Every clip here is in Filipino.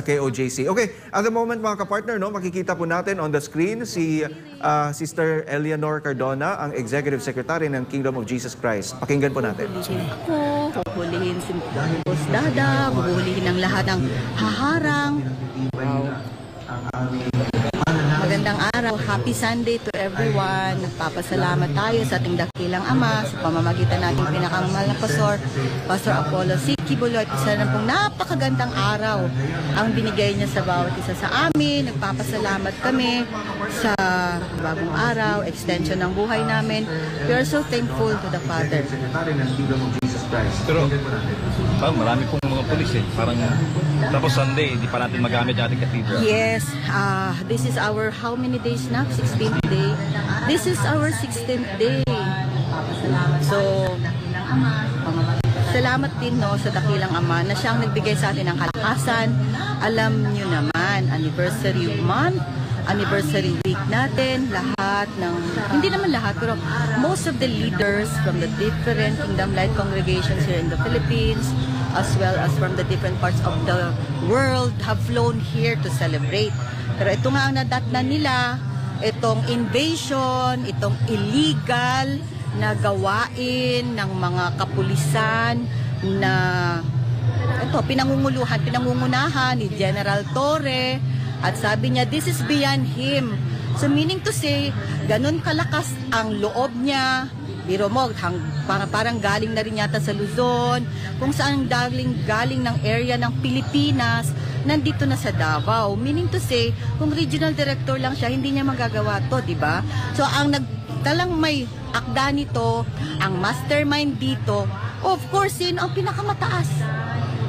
KOJC. Okay, at the moment mga kapartner, no, makikita po natin on the screen si Sister Eleanor Cardona, ang Executive Secretary ng Kingdom of Jesus Christ. Pakinggan po natin. Ako, huhulihin si Boss Dada, huhulihin ang lahat ng haharang. Magandang araw, happy Sunday to everyone. Nagpapasalamat tayo sa ating dakilang Ama sa pamamagitan nating pinakamahal na Pastor Apollo C. Kibuloy. Isa na pong napakagandang araw ang binigay niya sa bawat isa sa amin. Nagpapasalamat kami sa bagong araw, extension ng buhay namin. We are so thankful to the Father. Pero marami pong mga pulis parang tapos Sunday, hindi pa natin magamit yung ating cathedral. Yes, this is our how many days na? 16th day. This is our 16th day. So, salamat din no sa dakilang Ama na siyang nagbigay sa atin ng kalakasan. Alam niyo naman, anniversary month, anniversary week natin, lahat ng, hindi naman lahat, pero most of the leaders from the different Kingdom Light congregations here in the Philippines, as well as from the different parts of the world, have flown here to celebrate. Pero ito nga ang nadatnan nila, itong invasion, itong illegal na gawain ng mga kapulisan na ito, pinangungunahan ni General Torre. At sabi niya, this is beyond him. So meaning to say, ganun kalakas ang loob niya. Biro mo, parang galing na rin yata sa Luzon, kung saan galing ng area ng Pilipinas, nandito na sa Davao. Meaning to say, kung regional director lang siya, hindi niya magagawa to, di ba? So ang nagtalang may akda nito, ang mastermind dito, of course, sino ang pinakamataas?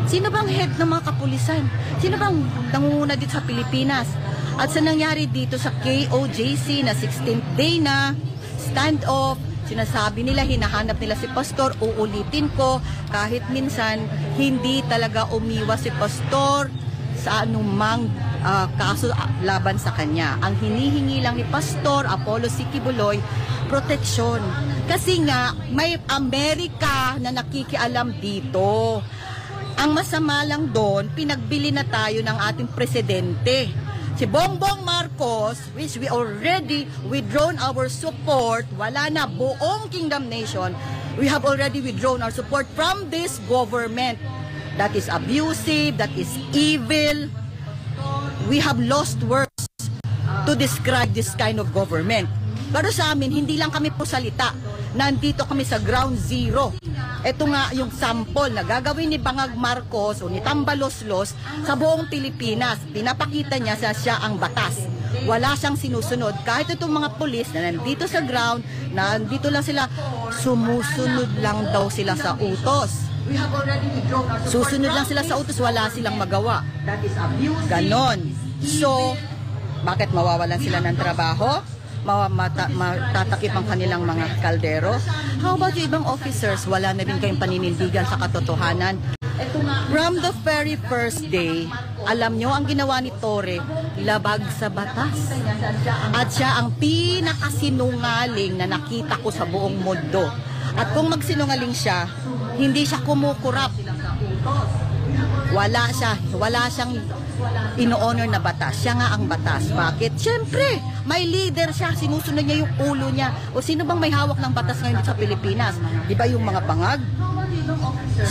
Sino bang head ng mga kapulisan? Sino bang nangunguna dito sa Pilipinas? At sa nangyari dito sa KOJC na 16th day na standoff, sinasabi nila, hinahanap nila si Pastor, uulitin ko, kahit minsan hindi talaga umiwas si Pastor sa anumang kaso laban sa kanya. Ang hinihingi lang ni Pastor Apollo C. Kibuloy, proteksyon. Kasi nga, may Amerika na nakikialam dito. Ang masama lang doon, pinagbili na tayo ng ating presidente. Si Bongbong Marcos, which we already withdrawn our support, wala na, buong Kingdom Nation, we have already withdrawn our support from this government. That is abusive, that is evil. We have lost words to describe this kind of government. Pero sa amin, hindi lang kami po salita. Nandito kami sa ground zero. Ito nga yung sample na gagawin ni Bangag Marcos o ni Tambaloslos sa buong Pilipinas. Pinapakita niya sa siya ang batas. Wala siyang sinusunod. Kahit itong mga pulis na nandito sa ground, nandito lang sila, sumusunod lang daw sila sa utos. Susunod lang sila sa utos, wala silang magawa. Ganon. So, bakit mawawalan sila ng trabaho? Matatakip ang kanilang mga kaldero. How about yung ibang officers? Wala na rin kayong paninindigan sa katotohanan. From the very first day, alam nyo ang ginawa ni Torre, labag sa batas. At siya ang pinakasinungaling na nakita ko sa buong mundo. At kung magsinungaling siya, hindi siya kumukurap. Wala siyang ino-honor na batas. Siya nga ang batas. Bakit? Siyempre, may leader siya. Sinusunod niya yung ulo niya. O sino bang may hawak ng batas ngayon sa Pilipinas? Di ba yung mga bangag?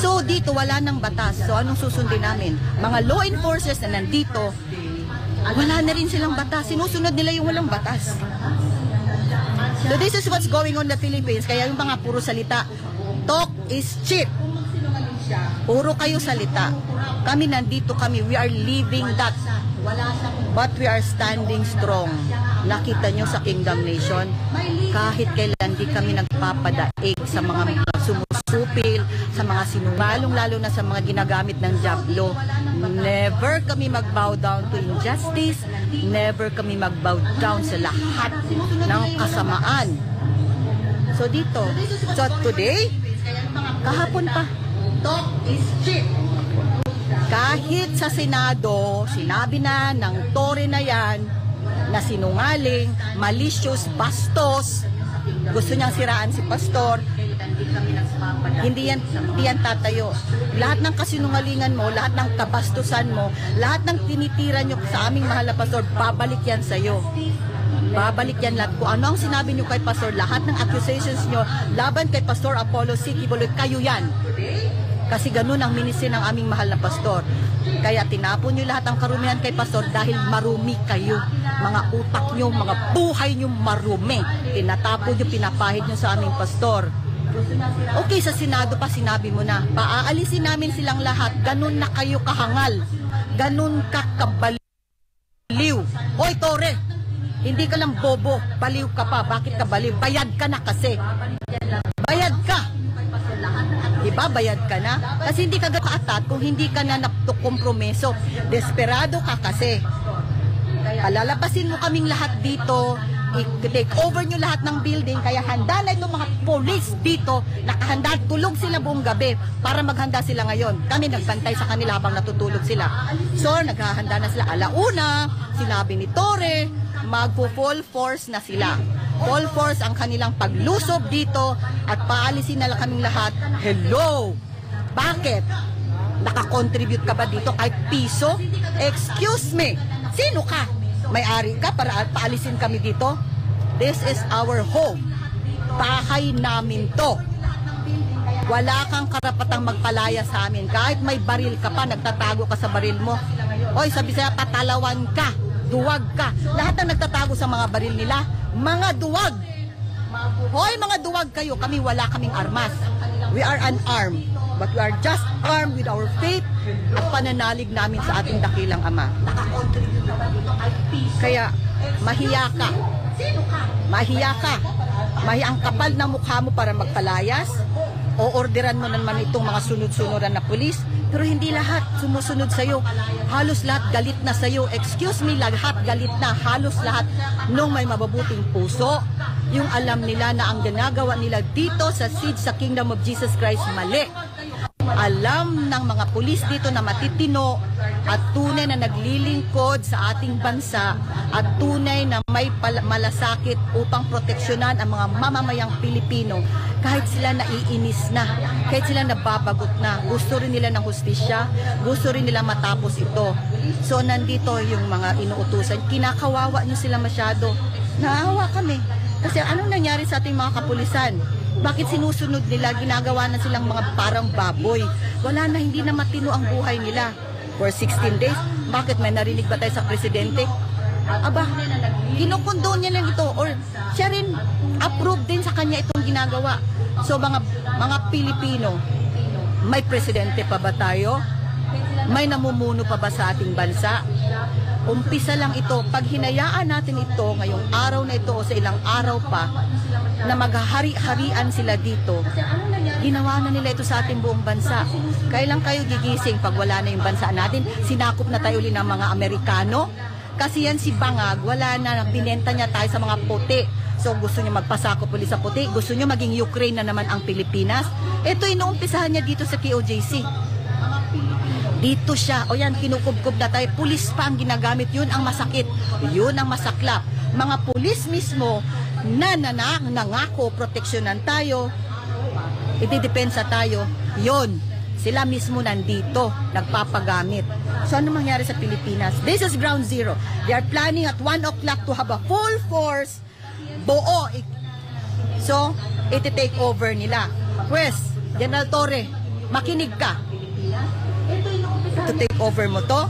So, dito wala ng batas. So, anong susundin namin? Mga law enforcers na nandito, wala na rin silang batas. Sinusunod nila yung walang batas. So, this is what's going on in the Philippines. Kaya yung mga puro salita, talk is cheap. Puro kayo salita. Kami nandito kami. We are living that. But we are standing strong. Nakita nyo sa Kingdom Nation, kahit kailan di kami nagpapadaig sa mga sumusupil, sa mga sinungalong, lalo na sa mga ginagamit ng Diablo. Never kami mag-bow down to injustice. Never kami mag-bow down sa lahat ng kasamaan. So dito. So today, kahapon pa, talk is cheap. Kahit sa Senado, sinabi na ng Torre na yan, na sinungaling, malicious, bastos, gusto niyang siraan si Pastor, Hindi yan tatayo. Lahat ng kasinungalingan mo, lahat ng kabastusan mo, lahat ng tinitira nyo sa aming mahal na pastor, babalik yan sa'yo. Babalik yan lahat. Kung ano ang sinabi nyo kay pastor, lahat ng accusations nyo laban kay Pastor Apollo C. Kibuloy, kayo yan. Kasi ganun ang ministry ng aming mahal na pastor. Kaya tinapon nyo lahat ang karumihan kay pastor dahil marumi kayo. Mga utak nyo, mga buhay nyo marumi. Tinatapon nyo, pinapahid nyo sa aming pastor. Okay, sa Senado pa sinabi mo na, paaalisin namin silang lahat. Ganun na kayo kahangal. Ganun ka kabaliw. Hoy, Tore! Hindi ka lang bobo, baliw ka pa. Bakit ka baliw? Bayad ka na kasi. Bayad ka. Diba, bayad ka na? Kasi hindi ka kaatat kung hindi ka na nakompromiso. Desperado ka kasi. Palalabasin mo kaming lahat dito. I-take over nyo lahat ng building. Kaya handa na itong mga police dito. Nakahanda, tulog sila buong gabi para maghanda sila ngayon. Kami nagbantay sa kanila habang natutulog sila. So, naghahanda na sila. Alauna, sinabi ni Tore, magpo-full force na sila. Full force ang kanilang paglusob dito at paalisin na lang kaming lahat. Hello! Bakit? Nakakontribute ka ba dito kahit piso? Excuse me! Sino ka? May-ari ka para paalisin kami dito? This is our home. Bahay namin to. Wala kang karapatang magpalaya sa amin. Kahit may baril ka pa, nagtatago ka sa baril mo. Oy, sabi sa'yo, patalawan ka. Duwag ka. Lahat ng nagtatago sa mga baril nila, mga duwag. Hoy, mga duwag kayo. Kami wala kaming armas. We are unarmed. But we are just armed with our faith at pananalig namin sa ating dakilang Ama. Kaya, mahiya ka. Mahiya ka. Mahiya ang kapal na mukha mo para magpalayas. O orderan mo naman itong mga sunod-sunuran na pulis. Pero hindi lahat sumusunod sa'yo. Halos lahat galit na sa'yo. Excuse me, lahat galit na. Halos lahat nung may mababuting puso. Yung alam nila na ang ginagawa nila dito sa siege sa Kingdom of Jesus Christ, mali. Alam ng mga pulis dito na matitino at tunay na naglilingkod sa ating bansa at tunay na may malasakit upang proteksyonan ang mga mamamayang Pilipino kahit sila naiinis na, kahit sila nababagot na, gusto rin nila ng hustisya, gusto rin nila matapos ito. So nandito yung mga inuutusan, kinakawawa nyo sila masyado. Naawa kami. Kasi anong nangyari sa ating mga kapulisan? Bakit sinusunod nila, ginagawa na silang mga parang baboy? Wala na, hindi na matino ang buhay nila. For 16 days, bakit may narinig ba tayo sa presidente? Aba, kinukundo niya lang ito or siya rin approve din sa kanya itong ginagawa. So mga Pilipino, may presidente pa ba tayo? May namumuno pa ba sa ating bansa? Umpisa lang ito. Pag hinayaan natin ito ngayong araw na ito o sa ilang araw pa na maghahari-harian sila dito, ginawa na nila ito sa ating buong bansa. Kailan kayo gigising pag wala na yung bansa natin? Sinakop na tayo ulit ng mga Amerikano? Kasi yan si Bangag, wala na, binenta niya tayo sa mga puti. So gusto niya magpasakop ulit sa puti, gusto niya maging Ukraine na naman ang Pilipinas. Ito inuumpisahan niya dito sa KOJC. Dito siya, o yan, kinukubkob na tayo, pulis pa ang ginagamit, yun ang masakit, yun ang masaklap. Mga pulis mismo na nangako, proteksyonan tayo, itidepensa tayo, yun, sila mismo nandito, nagpapagamit. So ano mangyari sa Pilipinas? This is ground zero. They are planning at 1 o'clock to have a full force, buo. So, iti-take over nila. Pues, General Torre, makinig ka. To take over mo to?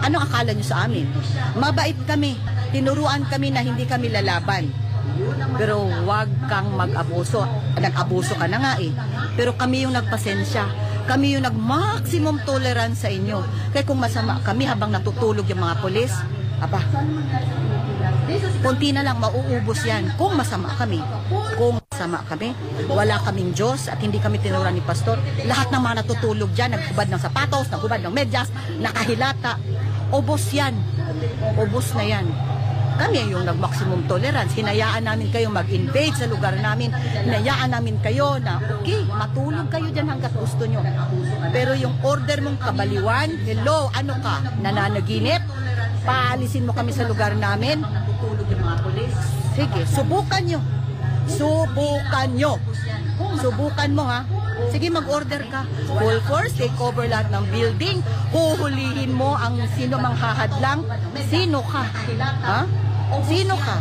Ano akala nyo sa amin? Mabait kami. Tinuruan kami na hindi kami lalaban. Pero wag kang mag-abuso. Nag-abuso ka na nga eh. Pero kami yung nagpasensya. Kami yung nag-maximum tolerance sa inyo. Kaya kung masama kami habang natutulog yung mga polis, aba, kunti na lang mauubos yan. Kung masama kami. Kung masama kami, wala kaming Diyos at hindi kami tinuruan ni Pastor. Lahat ng mga natutulog dyan, naghubad ng sapatos, naghubad ng medyas, nakahilata. Ubos yan. Ubos na yan. Kami yung nag-maximum tolerance. Hinayaan namin kayo mag-invade sa lugar namin. Hinayaan namin kayo na, okay, matulog kayo dyan hanggat gusto nyo. Pero yung order mong kabaliwan, hello, ano ka, nananaginip? Paalisin mo kami sa lugar namin? Natutulog yung mga polis. Sige, subukan nyo. Subukan nyo. Subukan mo ha. Sige, mag-order ka. Full force, take over lahat ng building. Huhulihin mo ang sino mang hahadlang. Sino ka? Ha? Sino ka?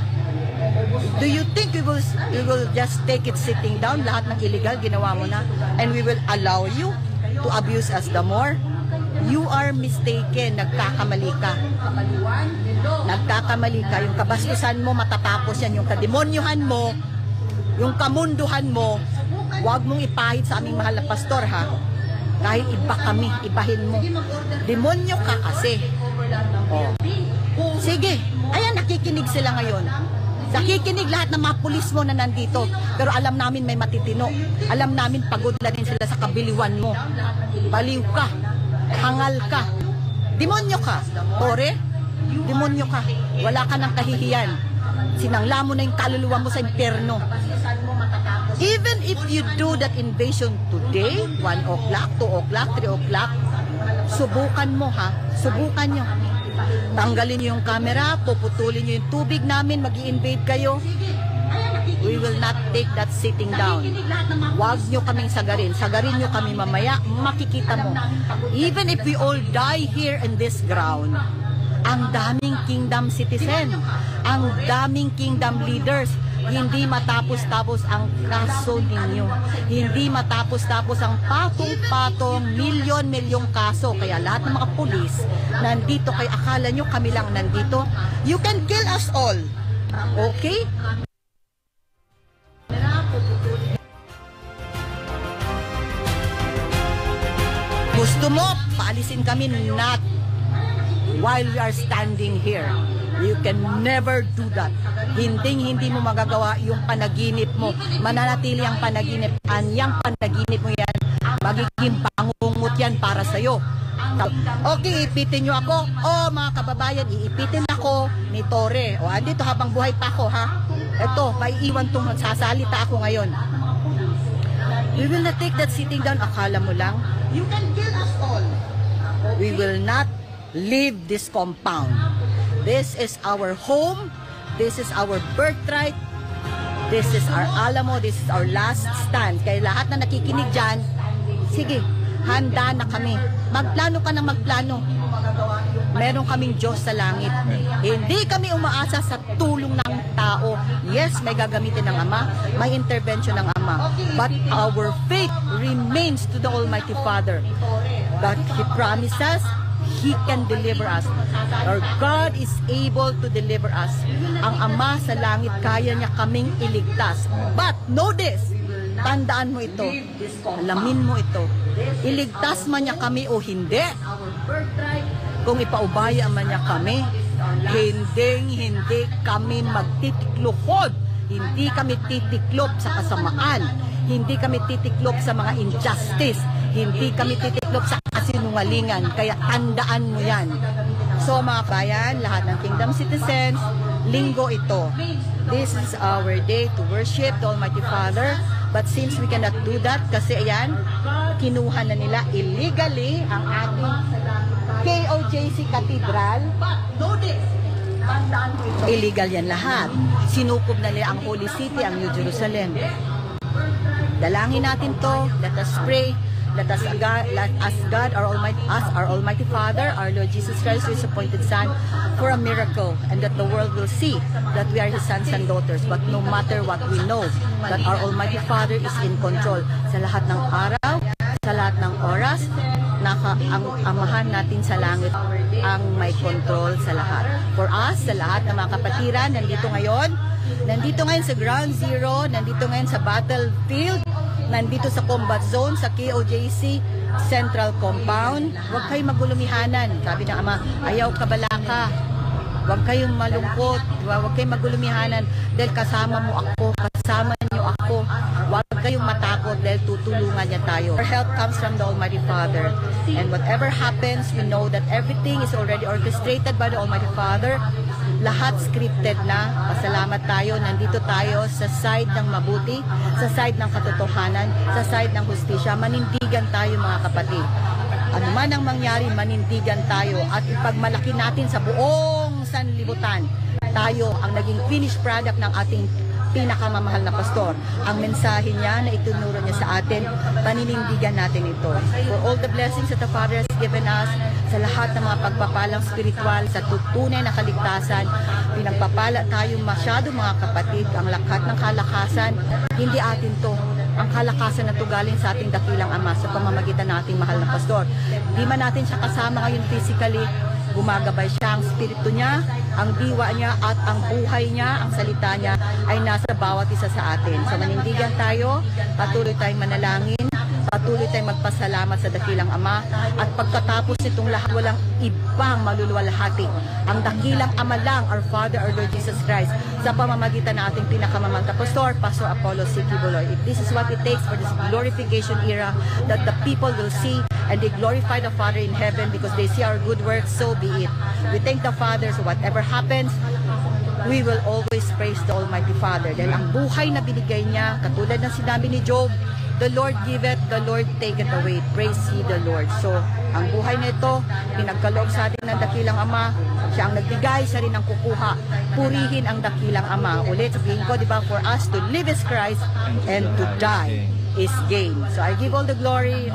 Do you think we will just take it sitting down? Lahat ng illegal ginawa mo na, and we will allow you to abuse us the more? You are mistaken. Nagkakamali ka. Nagkakamali ka. Yung kabastusan mo, matatapos yan. Yung kademonyuhan mo, yung kamunduhan mo, huwag mong ipahid sa aming mahal na pastor, ha? Kahit iba kami, ibahin mo. Demonyo ka kasi. Oh. Sige. Ayan, nakikinig sila ngayon. Nakikinig lahat ng mga pulis mo na nandito. Pero alam namin may matitino. Alam namin pagod na din sila sa kabiliwan mo. Baliw ka. Hangal ka. Demonyo ka. Tore, demonyo ka. Wala ka ng kahihiyan. Sinangla mo na yung kaluluwa mo sa impyerno. Even if you do that invasion today, 1 o'clock, 2 o'clock, 3 o'clock, subukan mo ha. Subukan nyo. Tanggalin nyo yung camera, puputulin nyo yung tubig namin, mag-i-invade kayo. We will not take that sitting down. Huwag nyo kaming sagarin. Sagarin nyo kami mamaya, makikita mo. Even if we all die here in this ground, ang daming kingdom citizen, ang daming kingdom leaders, hindi matapos-tapos ang kaso ninyo. Hindi matapos-tapos ang patong-patong, milyon-milyong kaso. Kaya lahat ng mga pulis nandito, kaya akala nyo kami lang nandito. You can kill us all. Okay? Gusto mo, paalisin kami, not while we are standing here. You can never do that. Hindi mo magagawa yung panaginip mo. Mananatili ang panaginip. Anyang panaginip mo yan, magiging pangungut yan para sa'yo. Okay, ipitin nyo ako. Mga kababayan, iipitin ako ni Tore. Andito habang buhay pa ako, ha? Ito, maiiwan tong magsasalita ako ngayon. We will not take that sitting down. Akala mo lang, you can kill us all. We will not leave this compound. This is our home. This is our birthright. This is our alamo. This is our last stand. Kaya lahat na nakikinig dyan, sige, handa na kami. Magplano ka na magplano. Meron kaming Diyos sa langit. Hindi kami umaasa sa tulong ng tao. Yes, may gagamitin ng Ama. May intervention ng Ama. But our faith remains to the Almighty Father. That He promises He can deliver us. Our God is able to deliver us. Ang Ama sa langit, kaya niya kaming iligtas. But know this, tandaan mo ito, alamin mo ito, iligtas man niya kami o hindi, kung ipaubaya man niya kami, hindi kami magtitikluhod. Hindi kami titiklop sa kasamaan. Hindi kami titiklop sa mga injustice. Hindi kami titiklop sa kasinungalingan. Kaya tandaan mo yan. So mga bayan, lahat ng kingdom citizens, linggo ito. This is our day to worship the Almighty Father. But since we cannot do that, kasi ayan, kinuha na nila illegally ang ating KOJC Cathedral. Illegal yan lahat. Sinukob na nila ang Holy City, ang New Jerusalem. Dalangin natin to. Let us pray. Let us ask God, our Almighty Father, our Lord Jesus Christ, His appointed Son, for a miracle, and that the world will see that we are His sons and daughters. But no matter what, we know that our Almighty Father is in control. Sa lahat ng araw, sa lahat ng oras, ang Amahan natin sa langit ang may control sa lahat. For us, sa lahat ng mga kapatiran, nandito ngayon sa ground zero, nandito ngayon sa battlefield, nandito sa combat zone, sa KOJC Central Compound. Huwag kayong magulumihanan. Sabi ng Ama, ayaw kabalaka. Huwag kayong malungkot. Huwag kayong magulumihanan dahil kasama mo ako, kasama niyo ako. Huwag kayong matakot dahil tutulungan niya tayo. Our help comes from the Almighty Father. And whatever happens, we know that everything is already orchestrated by the Almighty Father. Lahat scripted na. Pasalamat tayo. Nandito tayo sa side ng mabuti, sa side ng katotohanan, sa side ng hustisya. Manindigan tayo mga kapatid. Ano man ang mangyari, manindigan tayo at ipagmalaki natin sa buong sanlibutan. Tayo ang naging finished product ng ating pinakamamahal na pastor. Ang mensahe niya na itunuro niya sa atin, paninindigan natin ito. For all the blessings that the Father has given us, sa lahat ng mga pagpapalang spiritual, sa tunay na kaligtasan, pinagpapala tayo masyado mga kapatid. Ang lakat ng kalakasan, hindi atin to. Ang kalakasan na to galing sa ating dakilang Ama sa pamamagitan ng ating mahal na pastor. Di man natin siya kasama ngayon physically, gumagabay siya, ang spirito niya, ang diwa niya at ang buhay niya, ang salita niya ay nasa bawat isa sa atin. So manindigan tayo, patuloy tayong manalangin, patuloy tayong magpasalamat sa dakilang Ama, at pagkatapos nitong lahat, walang ibang maluluwalhati. Ang dakilang Ama lang, our Father, our Lord Jesus Christ, sa pamamagitan ng ating pinakamamahal na pastor, Pastor Apollo C. Kibuloy. If this is what it takes for this glorification era, that the people will see and they glorify the Father in heaven because they see our good works, so be it. We thank the Father, so whatever happens, we will always praise the Almighty Father. Dahil ang buhay na binigay niya, katulad ng sinabi ni Job, the Lord giveth, the Lord taketh away. Praise ye the Lord. So, ang buhay na ito, pinagkaloob sa atin ng dakilang Ama. Siya ang nagbigay, siya rin ang kukuha. Purihin ang dakilang Ama. Ulit, sabihin ko, di ba, for us to live is Christ and to die is gain. So, I give all the glory,